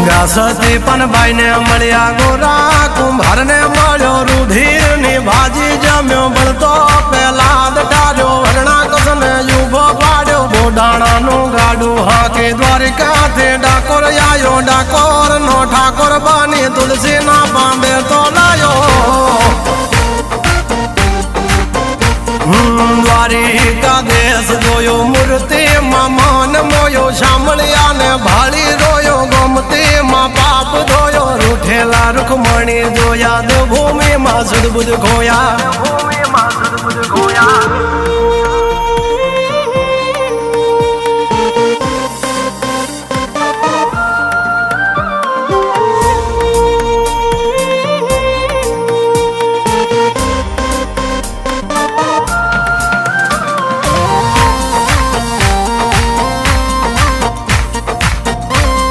સતી પણ ભાઈ ને મળ્યા ગોરા કુંભાર ને મળ્યો રૂધિર ની ભાજી જમ્યો બળતો પેલા દટાર્યો વરણા કસને યુભો પાડ્યો બોડાણા નું ગાડું હાકે દ્વારિકાથી ડાકોર આયો ડાકોર નો ઠાકોર બાની તુલસી ના પાંબે તો લાયો દ્વારિકા દેશ જોયો મૂર્તિ માં મન મોયો શામળિયા ને ભાળી રોયો ગોમતી માં પાપ ધોયો રૂઠેલા રૂખમણી જોયા ભૂમિ માં સુદબુદ ખોયા